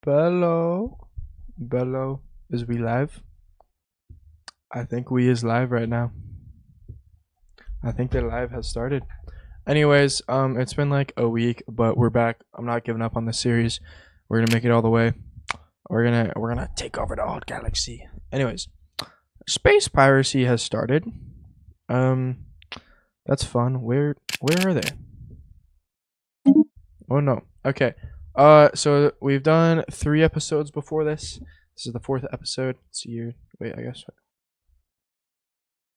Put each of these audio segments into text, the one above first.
Bello. Bello. Is we live? I think we is live right now. I think the live has started. Anyways, it's been like a week, but we're back. I'm not giving up on the series. We're gonna make it all the way. We're gonna take over the whole galaxy. Anyways, space piracy has started. That's fun. Where are they? Oh no. Okay. So we've done 3 episodes before this. This is the 4th episode. It's you. Wait, I guess.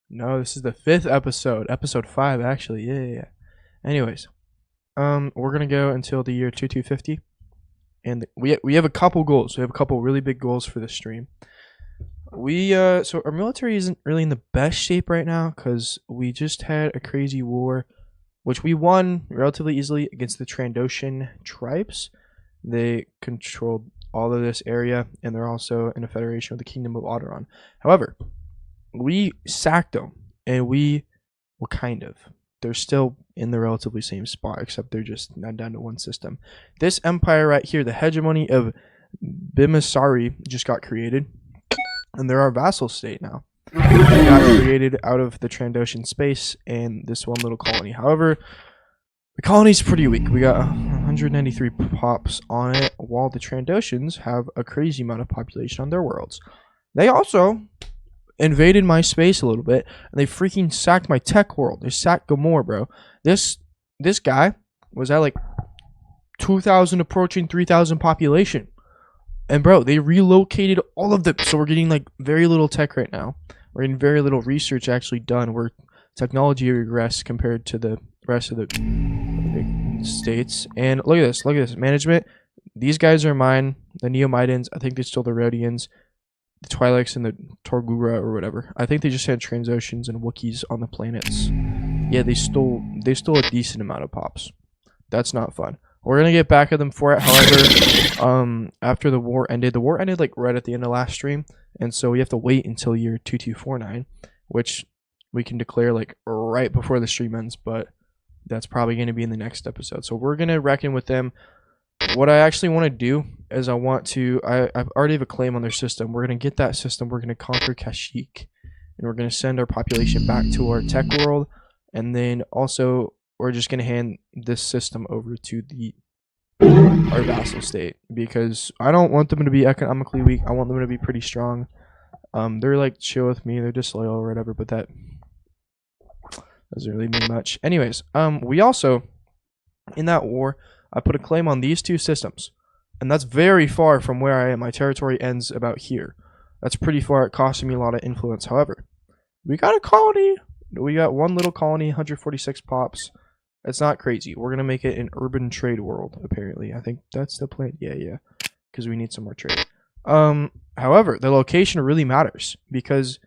No, this is the 5th episode. Episode 5, actually. Yeah. Anyways, we're gonna go until the year 2250, and we have a couple goals. We have a couple really big goals for this stream. So our military isn't really in the best shape right now because we just had a crazy war, which we won relatively easily against the Trandoshan tribes. They controlled all of this area, and they're also in a federation with the Kingdom of Alderaan. However, we sacked them, and they're still in the relatively same spot, except they're just not down to one system. This empire right here, the hegemony of Bimasari, just got created, and they're our vassal state now. They got created out of the Trandoshan space and this one little colony. However, the colony's pretty weak. We got 193 pops on it, while the Trandoshans have a crazy amount of population on their worlds. They also invaded my space a little bit, and they freaking sacked my tech world. They sacked Gamor, bro. This guy was at like 2,000 approaching 3,000 population. And bro, they relocated all of them. So we're getting like very little tech right now. We're getting very little research actually done. We're technology regress compared to the rest of the states. And look at this management. These guys are mine. The Neomidans, I think they stole the Rhodians, the Twi'leks, and the Torgura or whatever. I think they just had Transoceans and Wookiees on the planets. Yeah, they stole a decent amount of pops. That's not fun. We're gonna get back at them for it. However, after the war ended like right at the end of last stream, and so we have to wait until year 2249, which we can declare like right before the stream ends. But that's probably gonna be in the next episode. So we're gonna reckon with them. What I actually want to do is I already have a claim on their system. We're gonna get that system. We're gonna conquer Kashyyyk, and we're gonna send our population back to our tech world, and then also we're just gonna hand this system over to our vassal state, because I don't want them to be economically weak. I want them to be pretty strong. They're like chill with me. They're disloyal or whatever, but that doesn't really mean much. Anyways, we also, in that war, I put a claim on these 2 systems, and that's very far from where I am. My territory ends about here. That's pretty far. It costed me a lot of influence. However, we got a colony. We got one little colony, 146 pops. It's not crazy. We're going to make it an urban trade world, apparently. I think that's the plan. Yeah. Because we need some more trade. However, the location really matters, because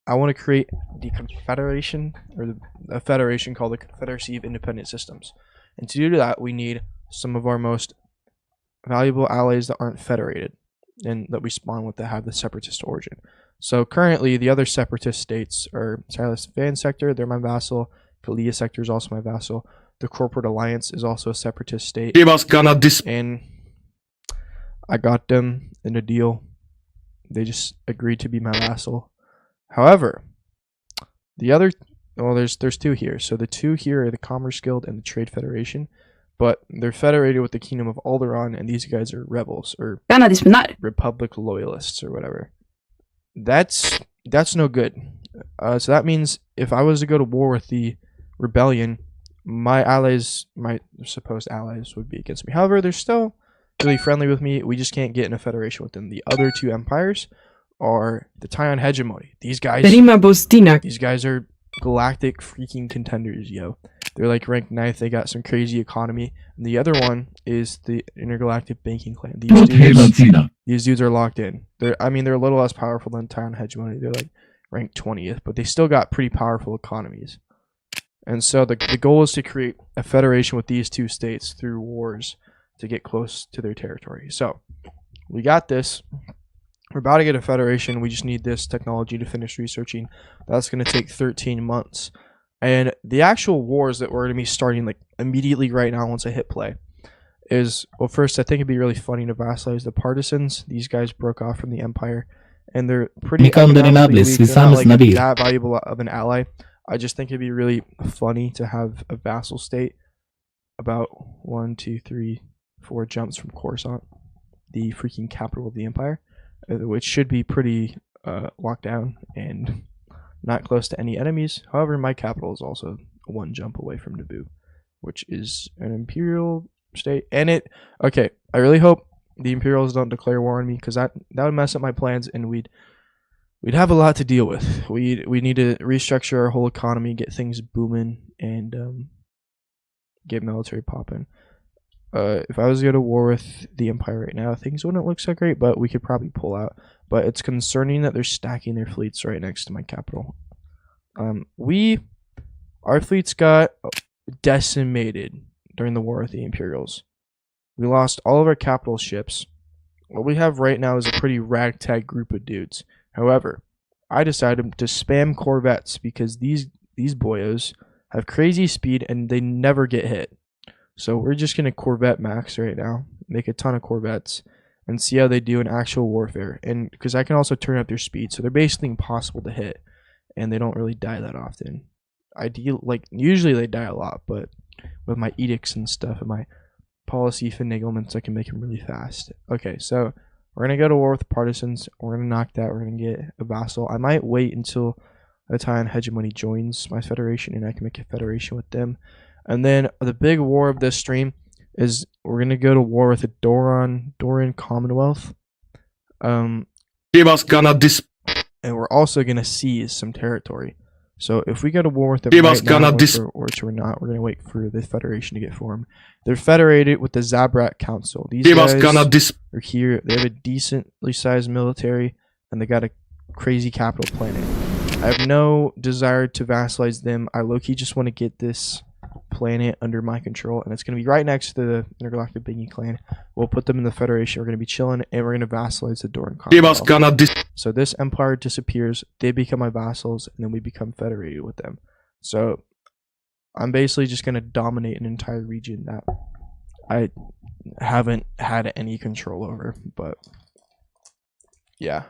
I want to create the confederation, or a federation called the Confederacy of Independent Systems. And to do that, we need some of our most valuable allies that aren't federated and that we spawn with that have the separatist origin. So currently, the other separatist states are Silas Van Sector, they're my vassal. Kalia Sector is also my vassal. The Corporate Alliance is also a separatist state. And I got them in a deal. They just agreed to be my vassal. However, the other, well, there's 2 here. So the 2 here are the Commerce Guild and the Trade Federation, but they're federated with the Kingdom of Alderaan, and these guys are rebels or Republic loyalists or whatever. That's no good. So that means if I was to go to war with the rebellion, my supposed allies would be against me. However, they're still really friendly with me. We just can't get in a federation with them. The other 2 empires are the Tyon hegemony. These guys are galactic freaking contenders, yo. They're like ranked 9th. They got some crazy economy. And the other one is the Intergalactic Banking Clan. These dudes are locked in. They're a little less powerful than Tyon hegemony. They're like ranked 20th, but they still got pretty powerful economies. And so the goal is to create a federation with these 2 states through wars to get close to their territory. So we got this. We're about to get a federation. We just need this technology to finish researching. That's going to take 13 months. And the actual wars that we're going to be starting like immediately right now once I hit play is, well, first, I think it'd be really funny to vassalize the partisans. These guys broke off from the empire, and they're pretty economically weak. They're not like that valuable of an ally. I just think it'd be really funny to have a vassal state about 1, 2, 3, 4 jumps from Coruscant, the freaking capital of the empire, which should be pretty locked down and not close to any enemies. However, my capital is also 1 jump away from Naboo, which is an imperial state. And okay, I really hope the Imperials don't declare war on me, because that would mess up my plans, and we'd have a lot to deal with. We need to restructure our whole economy, get things booming, and get military popping. If I was to go to war with the Empire right now, things wouldn't look so great, but we could probably pull out. But it's concerning that they're stacking their fleets right next to my capital. Our fleets got decimated during the war with the Imperials. We lost all of our capital ships. What we have right now is a pretty ragtag group of dudes. However, I decided to spam corvettes because these boyos have crazy speed and they never get hit. So we're just going to corvette max right now, make a ton of corvettes, and see how they do in actual warfare. And because I can also turn up their speed, so they're basically impossible to hit, and they don't really die that often. Usually they die a lot, but with my edicts and stuff and my policy finaglements, I can make them really fast. Okay, so we're going to go to war with the partisans. We're going to knock that. We're going to get a vassal. I might wait until the Italian hegemony joins my federation, and I can make a federation with them. And then the big war of this stream is we're going to go to war with the Dorian Commonwealth. And we're also going to seize some territory. So if we go to war with them right now, which we're not, we're going to wait for the federation to get formed. They're federated with the Zabrak Council. These guys are here. They have a decently sized military, and they got a crazy capital planet. I have no desire to vassalize them. I low-key just want to get this planet under my control, and it's going to be right next to the Intergalactic Bingy clan. We'll put them in the federation. We're going to be chilling, and we're going to vassalize the Doran Commonwealth. So this empire disappears, they become my vassals, and then we become federated with them. So I'm basically just going to dominate an entire region that I haven't had any control over. But yeah.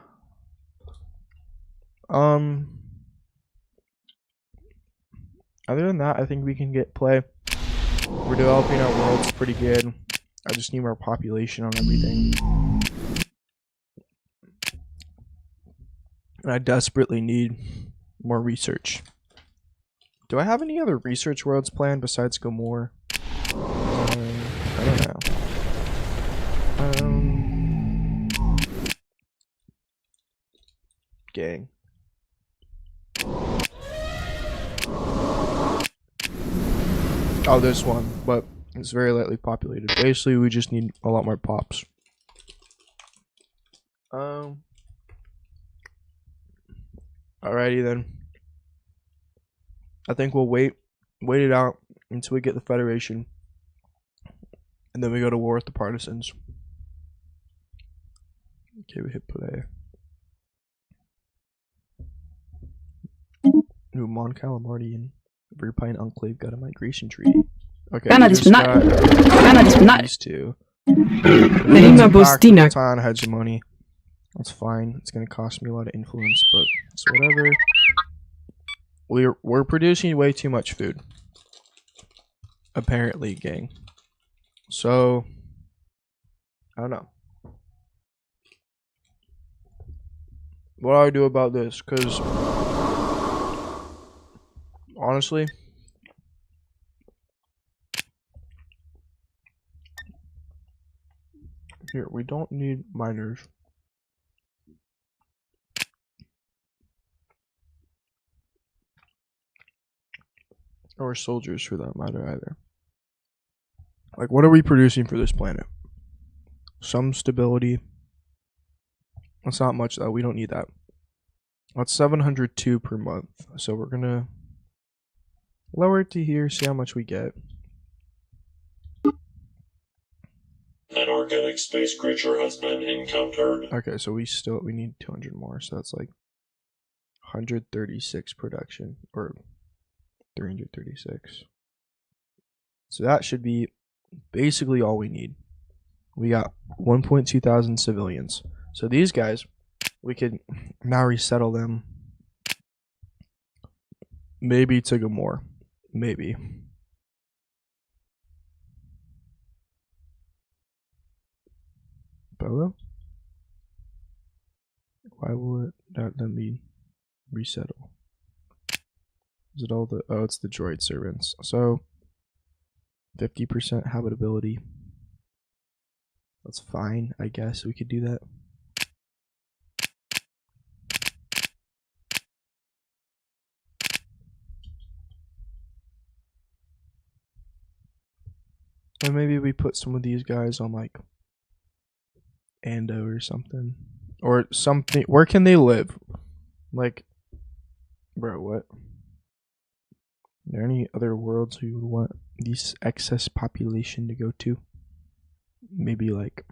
Other than that, I think we can get play. We're developing our worlds pretty good. I just need more population on everything. And I desperately need more research. Do I have any other research worlds planned besides Gomorrah? I don't know. Gang. Oh, this one, but it's very lightly populated. Basically, we just need a lot more pops. Alrighty then. I think we'll wait it out until we get the Federation, and then we go to war with the partisans. Okay, we hit play. New Mon Calamari and Verpine Enclave got a migration treaty. Okay, these two. Baton hegemony. That's fine. It's gonna cost me a lot of influence, but it's whatever. We're producing way too much food. Apparently, gang. So I don't know. What do I do about this? Because honestly, here, we don't need miners. Or soldiers for that matter either. Like, what are we producing for this planet? Some stability. That's not much though, we don't need that. That's 702 per month. So we're gonna lower it to here, see how much we get. An organic space creature has been encountered. Okay, so we need 200 more, so that's like 136 production, or 336. So that should be basically all we need. We got 1.2 thousand civilians. So these guys, we could now resettle them. Maybe to Gamor. Maybe. Bolo? Why will it not let me resettle? Is it all the... Oh, it's the droid servants. So, 50% habitability. That's fine, I guess. We could do that. Or maybe we put some of these guys on, like, Ando or something. Or something. Where can they live? Like, bro, what? Are there any other worlds we would want this excess population to go to? Maybe like